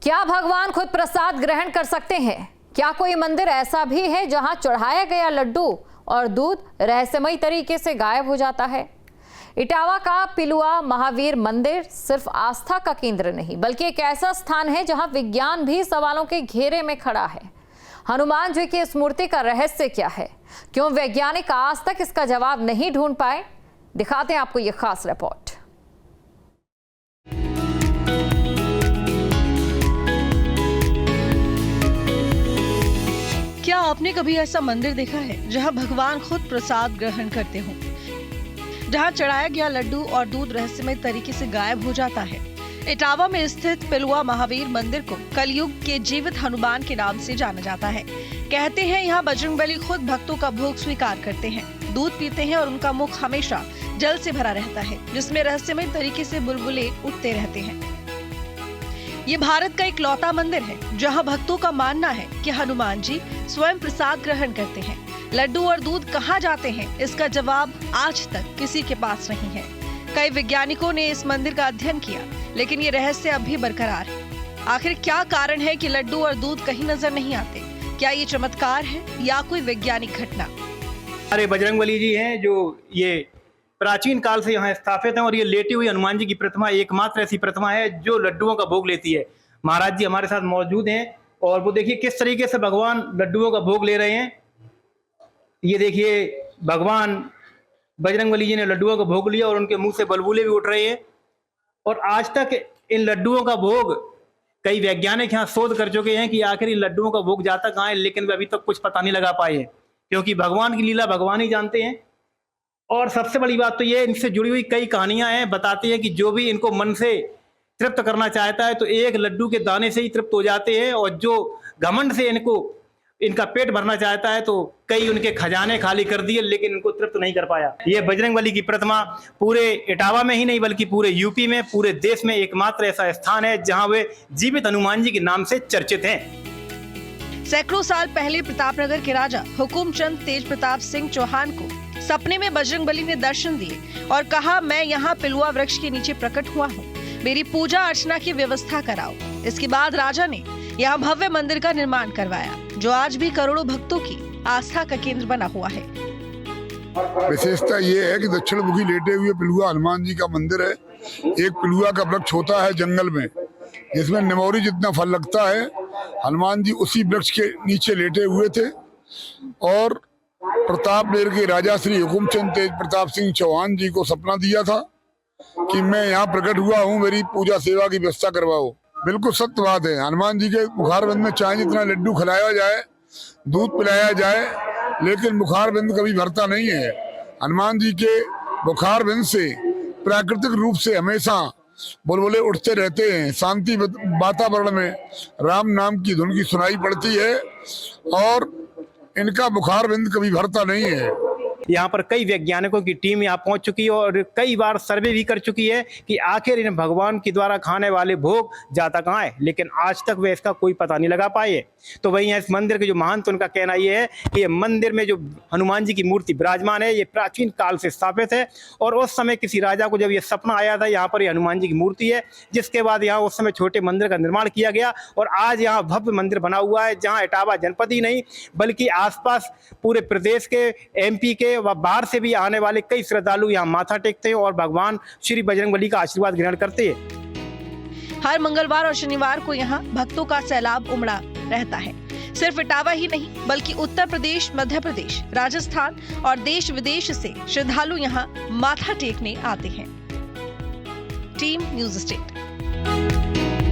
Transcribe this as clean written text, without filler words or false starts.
क्या भगवान खुद प्रसाद ग्रहण कर सकते हैं? क्या कोई मंदिर ऐसा भी है जहां चढ़ाया गया लड्डू और दूध रहस्यमयी तरीके से गायब हो जाता है? इटावा का पिलुआ महावीर मंदिर सिर्फ आस्था का केंद्र नहीं, बल्कि एक ऐसा स्थान है जहां विज्ञान भी सवालों के घेरे में खड़ा है। हनुमान जी की इस मूर्ति का रहस्य क्या है? क्यों वैज्ञानिक आज तक इसका जवाब नहीं ढूंढ पाए? दिखाते हैं आपको ये खास रिपोर्ट। क्या आपने कभी ऐसा मंदिर देखा है जहां भगवान खुद प्रसाद ग्रहण करते हों, जहां चढ़ाया गया लड्डू और दूध रहस्यमय तरीके से गायब हो जाता है? इटावा में स्थित पिलुआ महावीर मंदिर को कलयुग के जीवित हनुमान के नाम से जाना जाता है। कहते हैं यहाँ बजरंगबली खुद भक्तों का भोग स्वीकार करते हैं, दूध पीते हैं और उनका मुख हमेशा जल से भरा रहता है, जिसमें रहस्यमय तरीके से बुलबुले उठते रहते हैं। ये भारत का इकलौता मंदिर है जहां भक्तों का मानना है कि हनुमान जी स्वयं प्रसाद ग्रहण करते हैं। लड्डू और दूध कहाँ जाते हैं, इसका जवाब आज तक किसी के पास नहीं है। कई वैज्ञानिकों ने इस मंदिर का अध्ययन किया, लेकिन ये रहस्य अब भी बरकरार है। आखिर क्या कारण है कि लड्डू और दूध कहीं नजर नहीं आते? क्या ये चमत्कार है या कोई वैज्ञानिक घटना? हमारे बजरंगबली जी हैं जो ये प्राचीन काल से यहाँ स्थापित हैं और ये लेटी हुई हनुमान जी की प्रतिमा एकमात्र ऐसी प्रतिमा है जो लड्डुओं का भोग लेती है। महाराज जी हमारे साथ मौजूद हैं और वो देखिए किस तरीके से भगवान लड्डुओं का भोग ले रहे हैं। ये देखिए भगवान बजरंगबली जी ने लड्डुओं का भोग लिया और उनके मुंह से बुलबुले भी उठ रहे हैं। और आज तक इन लड्डुओं का भोग कई वैज्ञानिक यहाँ शोध कर चुके हैं कि आखिर इन लड्डुओं का भोग जाता कहाँ है, लेकिन वे अभी तक कुछ पता नहीं लगा पाए हैं, क्योंकि भगवान की लीला भगवान ही जानते हैं। और सबसे बड़ी बात तो ये, इनसे जुड़ी हुई कई कहानियां हैं, बताती हैं कि जो भी इनको मन से तृप्त करना चाहता है तो एक लड्डू के दाने से ही तृप्त हो जाते हैं, और जो घमंड से इनका पेट भरना चाहता है तो कई उनके खजाने खाली कर दिए, लेकिन इनको तृप्त नहीं कर पाया। ये बजरंगबली की प्रतिमा पूरे इटावा में ही नहीं बल्कि पूरे यूपी में, पूरे देश में एकमात्र ऐसा स्थान है जहां वे जीवित हनुमान जी के नाम से चर्चित हैं। सैकड़ों साल पहले प्रतापनगर के राजा हुकुमचंद तेज प्रताप सिंह चौहान को सपने में बजरंगबली ने दर्शन दिए और कहा, मैं यहाँ पिलुआ वृक्ष के नीचे प्रकट हुआ हूँ, मेरी पूजा अर्चना की व्यवस्था कराओ। इसके बाद राजा ने यहाँ भव्य मंदिर का निर्माण करवाया, जो आज भी करोड़ों भक्तों की आस्था का केंद्र बना हुआ है। विशेषता ये है कि दक्षिण मुखी लेटे हुए पिलुआ हनुमान जी का मंदिर है। एक पिलुआ का वृक्ष होता है जंगल में, जिसमें निमौरी जितना फल लगता है। हनुमान जी उसी वृक्ष के नीचे लेटे हुए थे और प्रतापनगर के राजा श्री हुकुमचंद तेज प्रताप सिंह चौहान जी को सपना दिया था कि मैं यहाँ प्रकट हुआ हूँ, मेरी पूजा सेवा की व्यवस्था करवाओ। बिल्कुल सत्य बात है। हनुमान जी के मुखारबिंद में चाहे जितना लड्डू खिलाया जाए, दूध पिलाया जाए, लेकिन मुखारबिंद कभी भरता नहीं है। हनुमान जी के मुखारबिंद से प्राकृतिक रूप से हमेशा बुलबुले उठते रहते हैं। शांति वातावरण में राम नाम की धुन की सुनाई पड़ती है और इनका मुखारबिंद कभी भरता नहीं है। यहाँ पर कई वैज्ञानिकों की टीम यहाँ पहुंच चुकी है और कई बार सर्वे भी कर चुकी है कि आखिर इन भगवान के द्वारा खाने वाले भोग जाता कहाँ है, लेकिन आज तक वे इसका कोई पता नहीं लगा पाए। तो वहीं इस मंदिर के जो महंत, उनका कहना ये है कि ये मंदिर में जो हनुमान जी की मूर्ति विराजमान है, ये प्राचीन काल से स्थापित है और उस समय किसी राजा को जब ये सपना आया था यहाँ पर ये हनुमान जी की मूर्ति है, जिसके बाद यहाँ उस समय छोटे मंदिर का निर्माण किया गया और आज यहाँ भव्य मंदिर बना हुआ है, जहाँ इटावा जनपद ही नहीं बल्कि आसपास पूरे प्रदेश के, एमपी के व बाहर से भी आने वाले कई श्रद्धालु यहाँ माथा टेकते हैं और भगवान श्री बजरंगबली का आशीर्वाद ग्रहण करते हैं। हर मंगलवार और शनिवार को यहाँ भक्तों का सैलाब उमड़ा रहता है। सिर्फ इटावा ही नहीं बल्कि उत्तर प्रदेश, मध्य प्रदेश, राजस्थान और देश विदेश से श्रद्धालु यहाँ माथा टेकने आते हैं। Team news state.